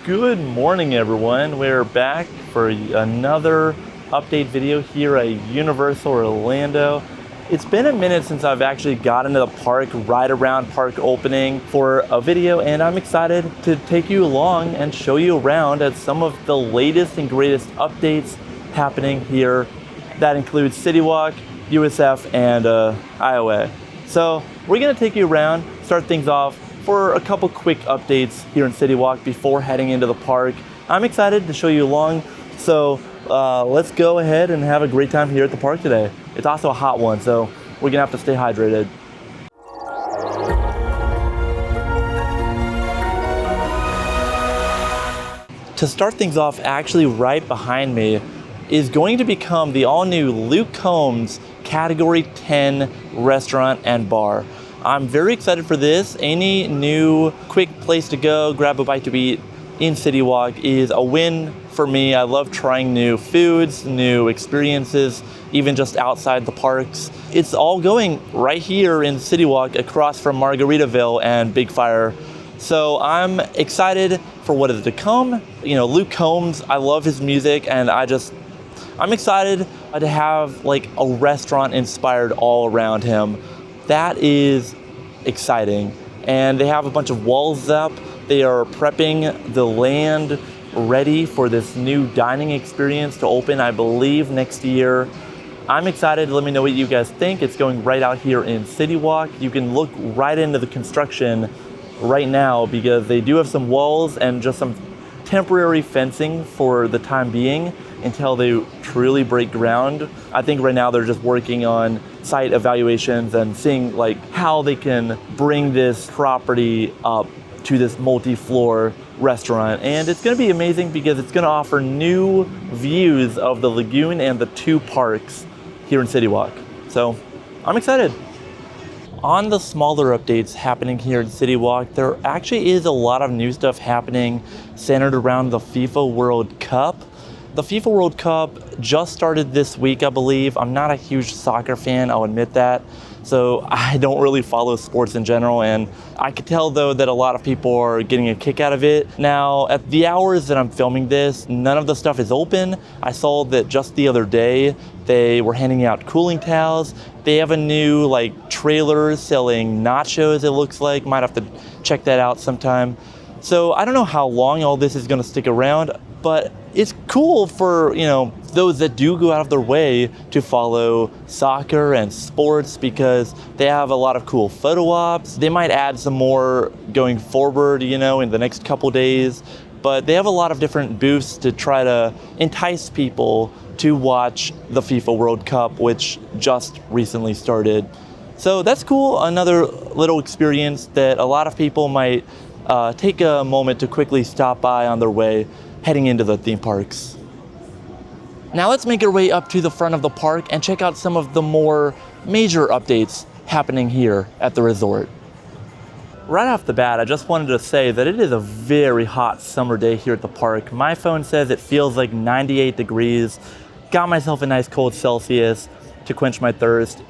Good morning, everyone. We're back for another update video here at Universal Orlando. It's been a minute since I've actually got into the park right around park opening for a video, and I'm excited to take you along and show you around at some of the latest and greatest updates happening here. That includes City Walk, USF, and IOA. So we're gonna take you around, start things off for a couple quick updates here in City Walk before heading into the park. I'm excited to show you along, so let's go ahead and have a great time here at the park today. It's also a hot one, so we're gonna have to stay hydrated. To start things off, actually right behind me is going to become the all-new Luke Combs Category 10 restaurant and bar. I'm very excited for this. Any new quick place to go, grab a bite to eat in City Walk is a win for me. I love trying new foods, new experiences, even just outside the parks. It's all going right here in City Walk across from Margaritaville and Big Fire. So I'm excited for what is to come. You know, Luke Combs, I love his music, and I'm excited to have like a restaurant inspired all around him. That is exciting. And they have a bunch of walls up. They are prepping the land ready for this new dining experience to open, I believe, next year. I'm excited. Let me know what you guys think. It's going right out here in City Walk. You can look right into the construction right now because they do have some walls and just some temporary fencing for the time being until they truly break ground. I think right now they're just working on site evaluations and seeing like how they can bring this property up to this multi-floor restaurant. And it's gonna be amazing because it's gonna offer new views of the lagoon and the two parks here in City Walk. So I'm excited. On the smaller updates happening here in City Walk, there actually is a lot of new stuff happening centered around the FIFA World Cup. The FIFA World Cup just started this week, I believe. I'm not a huge soccer fan, I'll admit that. So I don't really follow sports in general, and I could tell though that a lot of people are getting a kick out of it. Now, at the hours that I'm filming this, none of the stuff is open. I saw that just the other day, they were handing out cooling towels. They have a new like trailer selling nachos, it looks like. Might have to check that out sometime. So I don't know how long all this is gonna stick around, but it's cool for, you know, those that do go out of their way to follow soccer and sports because they have a lot of cool photo ops. They might add some more going forward, you know, in the next couple days, but they have a lot of different booths to try to entice people to watch the FIFA World Cup, which just recently started. So that's cool, another little experience that a lot of people might take a moment to quickly stop by on their way heading into the theme parks. Now let's make our way up to the front of the park and check out some of the more major updates happening here at the resort. Right off the bat, I just wanted to say that it is a very hot summer day here at the park. My phone says it feels like 98 degrees. Got myself a nice cold Celsius to quench my thirst.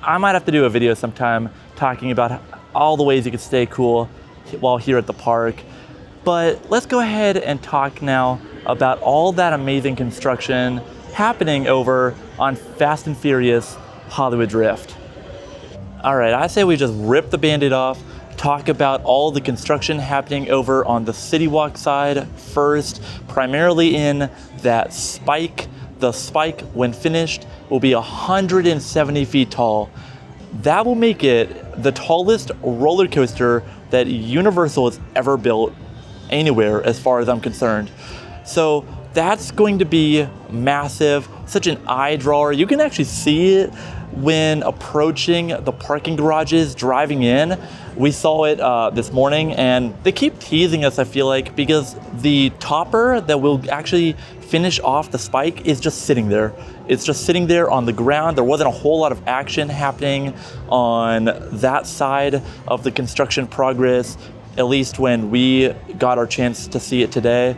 I might have to do a video sometime talking about all the ways you can stay cool while here at the park. But let's go ahead and talk now about all that amazing construction happening over on Fast and Furious Hollywood Drift. All right, I say we just rip the Band-Aid off, talk about all the construction happening over on the City Walk side first, primarily in that spike. The spike, when finished, will be 170 feet tall. That will make it the tallest roller coaster that Universal has ever built anywhere as far as I'm concerned. So that's going to be massive, such an eye drawer. You can actually see it when approaching the parking garages driving in. We saw it this morning, and they keep teasing us, I feel like, because the topper that will actually finish off the spike is just sitting there. It's just sitting there on the ground. There wasn't a whole lot of action happening on that side of the construction progress, at least when we got our chance to see it today.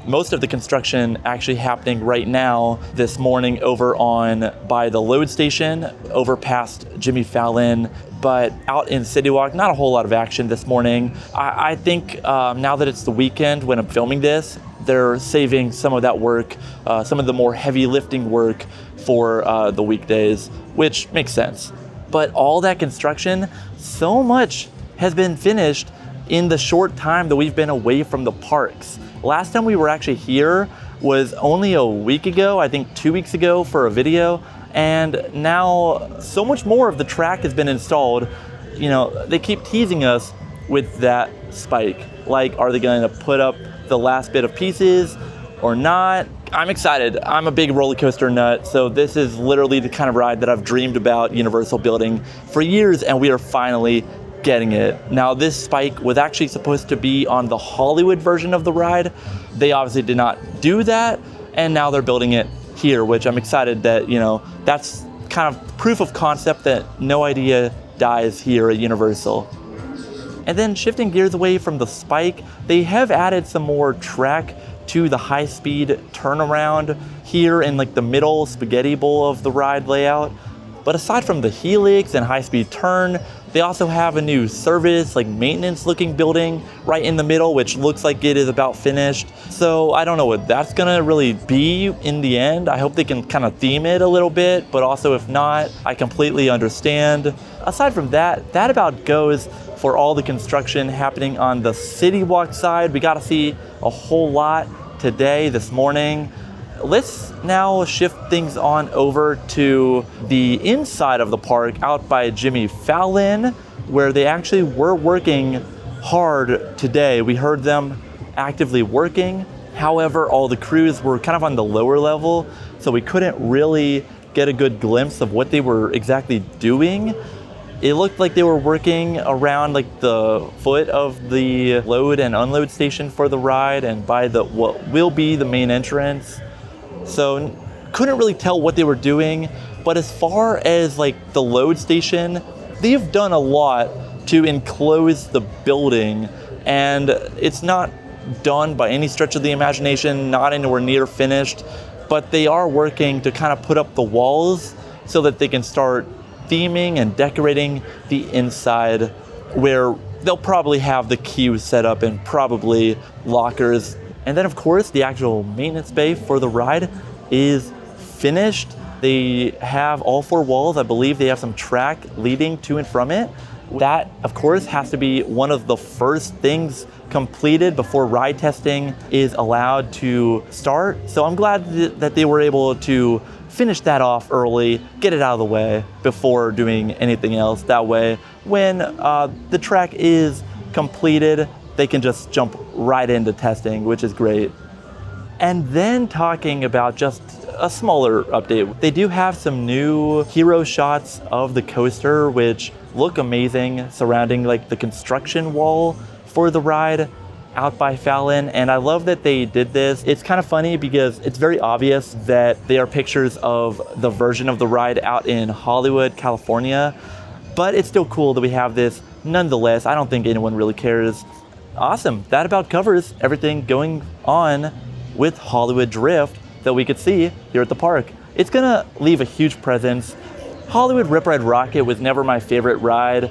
most of the construction actually happening right now this morning over on by the load station, over past Jimmy Fallon. But out in City Walk, not a whole lot of action this morning. I think now that it's the weekend when I'm filming this, they're saving some of that work, some of the more heavy lifting work for the weekdays, which makes sense. But all that construction, so much has been finished in the short time that we've been away from the parks. Last time we were actually here was only a week ago, I think 2 weeks ago for a video. And now so much more of the track has been installed. You know, they keep teasing us with that spike. Like, are they going to put up the last bit of pieces or not? I'm excited. I'm a big roller coaster nut. So this is literally the kind of ride that I've dreamed about Universal building for years, and we are finally getting it. Now, this spike was actually supposed to be on the Hollywood version of the ride. They obviously did not do that, and now they're building it here, which I'm excited that, you know, that's kind of proof of concept that no idea dies here at Universal. And then shifting gears away from the spike, they have added some more track to the high-speed turnaround here in like the middle spaghetti bowl of the ride layout. But aside from the helix and high-speed turn, they also have a new service, like maintenance looking building right in the middle, which looks like it is about finished. So I don't know what that's gonna really be in the end. I hope they can kind of theme it a little bit, but also if not, I completely understand. Aside from that, that about goes for all the construction happening on the City Walk side. We got to see a whole lot today, this morning. Let's now shift things on over to the inside of the park out by Jimmy Fallon, where they actually were working hard today. We heard them actively working. However, all the crews were kind of on the lower level, so we couldn't really get a good glimpse of what they were exactly doing. It looked like they were working around like the foot of the load and unload station for the ride and by the what will be the main entrance. So couldn't really tell what they were doing, but as far as like the load station, they've done a lot to enclose the building, and it's not done by any stretch of the imagination, not anywhere near finished, but they are working to kind of put up the walls so that they can start theming and decorating the inside, where they'll probably have the queue set up and probably lockers. And then of course the actual maintenance bay for the ride is finished. They have all four walls. I believe they have some track leading to and from it. That of course has to be one of the first things completed before ride testing is allowed to start. So I'm glad that they were able to finish that off early, get it out of the way before doing anything else. That way, when the track is completed, they can just jump right into testing, which is great. And then talking about just a smaller update, they do have some new hero shots of the coaster, which look amazing, surrounding like the construction wall for the ride out by Fallon. And I love that they did this. It's kind of funny because it's very obvious that they are pictures of the version of the ride out in Hollywood, California, but it's still cool that we have this nonetheless. I don't think anyone really cares. Awesome, that about covers everything going on with Hollywood Drift that we could see here at the park. It's gonna leave a huge presence. Hollywood Rip Ride Rocket was never my favorite ride.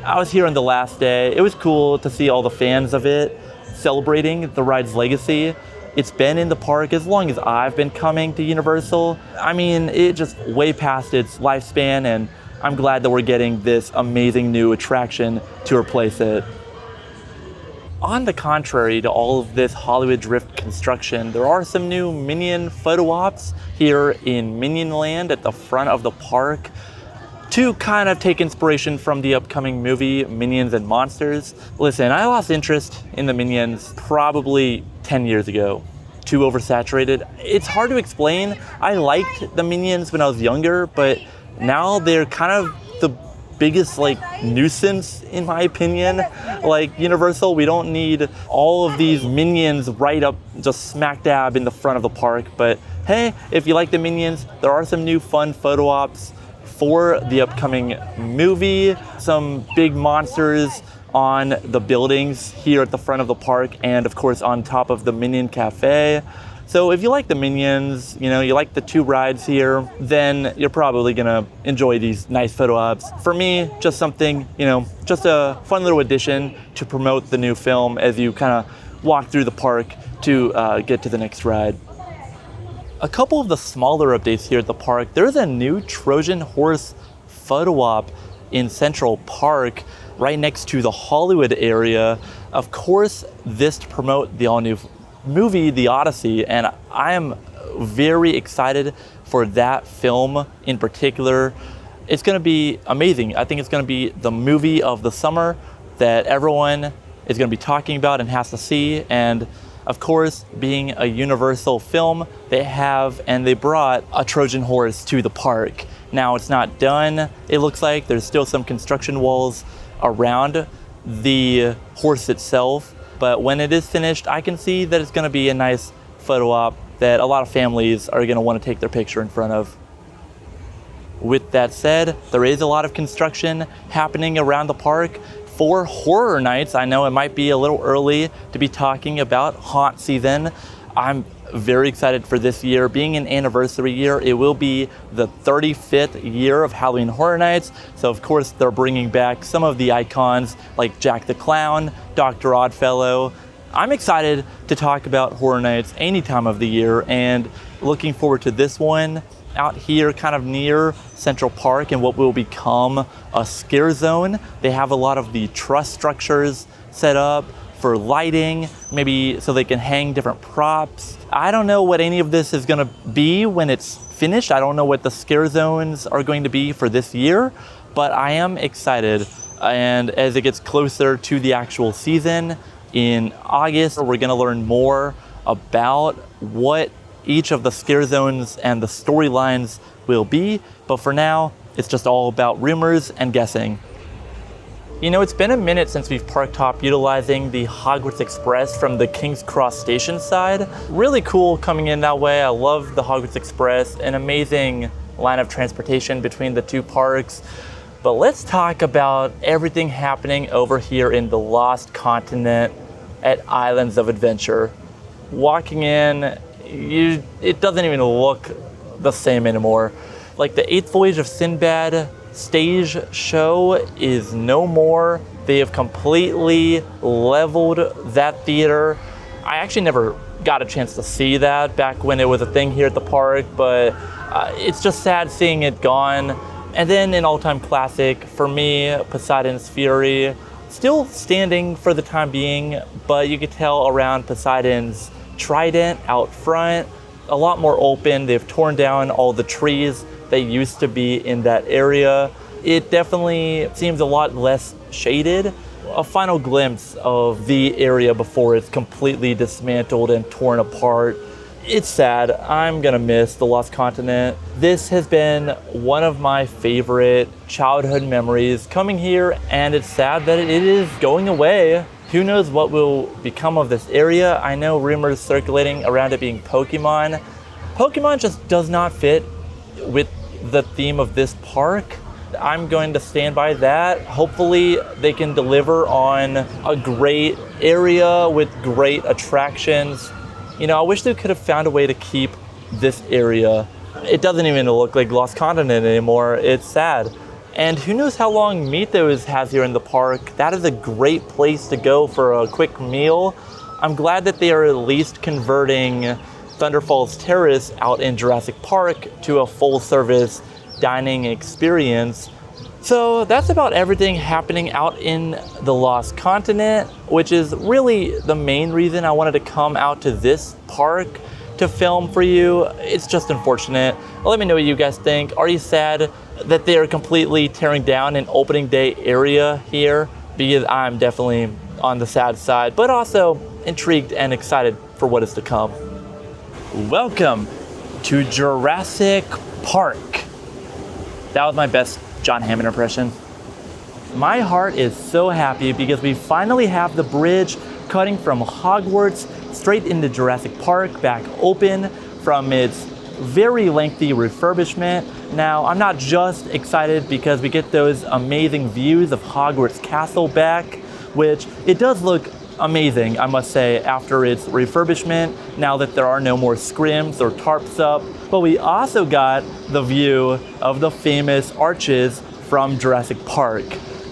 I was here on the last day. It was cool to see all the fans of it celebrating the ride's legacy. It's been in the park as long as I've been coming to Universal. I mean, it just way past its lifespan, and I'm glad that we're getting this amazing new attraction to replace it. On the contrary to all of this Hollywood Drift construction, there are some new Minion photo ops here in Minion Land at the front of the park to kind of take inspiration from the upcoming movie Minions and Monsters. Listen, I lost interest in the Minions probably 10 years ago. Too oversaturated. It's hard to explain. I liked the Minions when I was younger, but now they're kind of the biggest like nuisance in my opinion. Like Universal, we don't need all of these Minions right up just smack dab in the front of the park. But hey, if you like the Minions, there are some new fun photo ops for the upcoming movie. Some big monsters on the buildings here at the front of the park, and of course on top of the Minion Cafe. So if you like the Minions, you know, you like the 2 rides here, then you're probably gonna enjoy these nice photo ops. For me, just something, you know, just a fun little addition to promote the new film as you kind of walk through the park to get to the next ride. A couple of the smaller updates here at the park. There's a new Trojan horse photo op in Central Park right next to the Hollywood area. Of course, this to promote the all-new movie, The Odyssey, and I am very excited for that film in particular. It's gonna be amazing. I think it's gonna be the movie of the summer that everyone is gonna be talking about and has to see. And of course, being a Universal film, they brought a Trojan horse to the park. Now it's not done. It looks like there's still some construction walls around the horse itself. But when it is finished, I can see that it's gonna be a nice photo op that a lot of families are gonna wanna take their picture in front of. With that said, there is a lot of construction happening around the park for horror nights. I know it might be a little early to be talking about haunt season. I'm very excited for this year. Being an anniversary year, it will be the 35th year of Halloween Horror Nights. So of course they're bringing back some of the icons like Jack the Clown, Dr. Oddfellow. I'm excited to talk about Horror Nights any time of the year, and looking forward to this one out here kind of near Central Park and what will become a scare zone. They have a lot of the truss structures set up for lighting, maybe so they can hang different props. I don't know what any of this is gonna be when it's finished. I don't know what the scare zones are going to be for this year, but I am excited. And as it gets closer to the actual season in August, we're gonna learn more about what each of the scare zones and the storylines will be. But for now, it's just all about rumors and guessing. You know, it's been a minute since we've park top utilizing the Hogwarts Express from the King's Cross station side. Really cool coming in that way. I love the Hogwarts Express, an amazing line of transportation between the 2 parks. But let's talk about everything happening over here in the Lost Continent at Islands of Adventure. Walking in, it doesn't even look the same anymore. Like the 8th Voyage of Sinbad stage show is no more. They have completely leveled that theater. I actually never got a chance to see that back when it was a thing here at the park, but it's just sad seeing it gone. And then an all-time classic for me, Poseidon's Fury, still standing for the time being, but you could tell around Poseidon's trident out front, a lot more open. They've torn down all the trees that used to be in that area. It definitely seems a lot less shaded. A final glimpse of the area before it's completely dismantled and torn apart. It's sad. I'm gonna miss the Lost Continent. This has been one of my favorite childhood memories coming here, and it's sad that it is going away. Who knows what will become of this area? I know rumors circulating around it being Pokemon. Pokemon just does not fit with the theme of this park. I'm going to stand by that. Hopefully they can deliver on a great area with great attractions. You know, I wish they could have found a way to keep this area. It doesn't even look like Lost Continent anymore. It's sad. And who knows how long Mythos has here in the park. That is a great place to go for a quick meal. I'm glad that they are at least converting Thunder Falls Terrace out in Jurassic Park to a full-service dining experience. So that's about everything happening out in the Lost Continent, which is really the main reason I wanted to come out to this park to film for you. It's just unfortunate. Let me know what you guys think. Are you sad that they are completely tearing down an opening day area here? Because I'm definitely on the sad side, but also intrigued and excited for what is to come. Welcome to Jurassic Park. That was my best John Hammond impression. My heart is so happy because we finally have the bridge cutting from Hogwarts straight into Jurassic Park back open from its very lengthy refurbishment. Now, I'm not just excited because we get those amazing views of Hogwarts Castle back, which it does look amazing, I must say, after its refurbishment, now that there are no more scrims or tarps up. But we also got the view of the famous arches from Jurassic Park.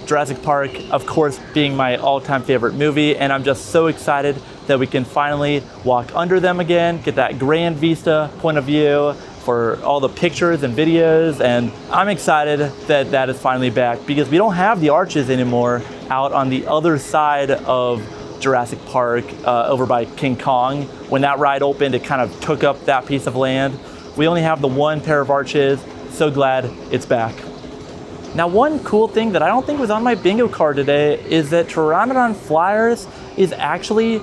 Jurassic Park, of course, being my all-time favorite movie, and I'm just so excited that we can finally walk under them again, get that grand vista point of view for all the pictures and videos, and I'm excited that that is finally back because we don't have the arches anymore out on the other side of Jurassic Park over by King Kong. When that ride opened, it kind of took up that piece of land. We only have the one pair of arches. So glad it's back. Now, one cool thing that I don't think was on my bingo card today is that Pteranodon Flyers is actually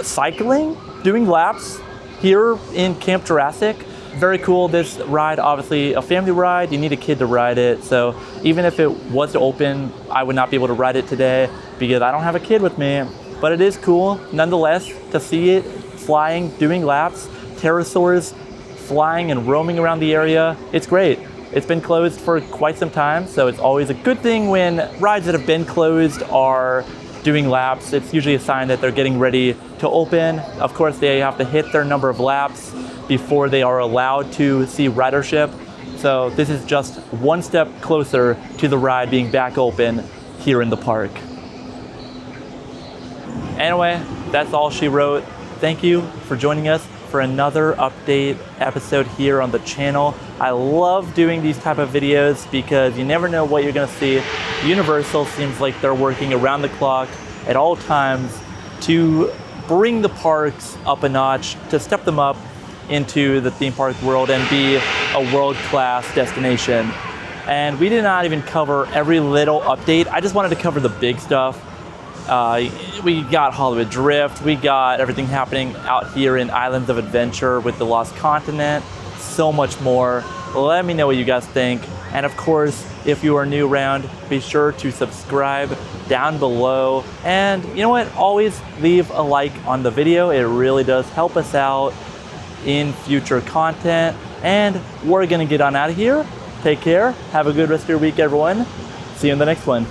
cycling, doing laps here in Camp Jurassic. Very cool. This ride, obviously a family ride, you need a kid to ride it. So even if it was to open, I would not be able to ride it today because I don't have a kid with me. But it is cool, nonetheless, to see it flying, doing laps, pterosaurs flying and roaming around the area. It's great. It's been closed for quite some time, so it's always a good thing when rides that have been closed are doing laps. It's usually a sign that they're getting ready to open. Of course, they have to hit their number of laps before they are allowed to see ridership. So this is just one step closer to the ride being back open here in the park. Anyway, that's all she wrote. Thank you for joining us for another update episode here on the channel. I love doing these type of videos because you never know what you're gonna see. Universal seems like they're working around the clock at all times to bring the parks up a notch, to step them up into the theme park world and be a world-class destination. And we did not even cover every little update. I just wanted to cover the big stuff. We got Hollywood Drift, we got everything happening out here in Islands of Adventure with the Lost Continent, so much more. Let me know what you guys think. And of course, if you are new around, be sure to subscribe down below. And you know what? Always leave a like on the video. It really does help us out in future content. And we're gonna get on out of here. Take care. Have a good rest of your week, everyone. See you in the next one.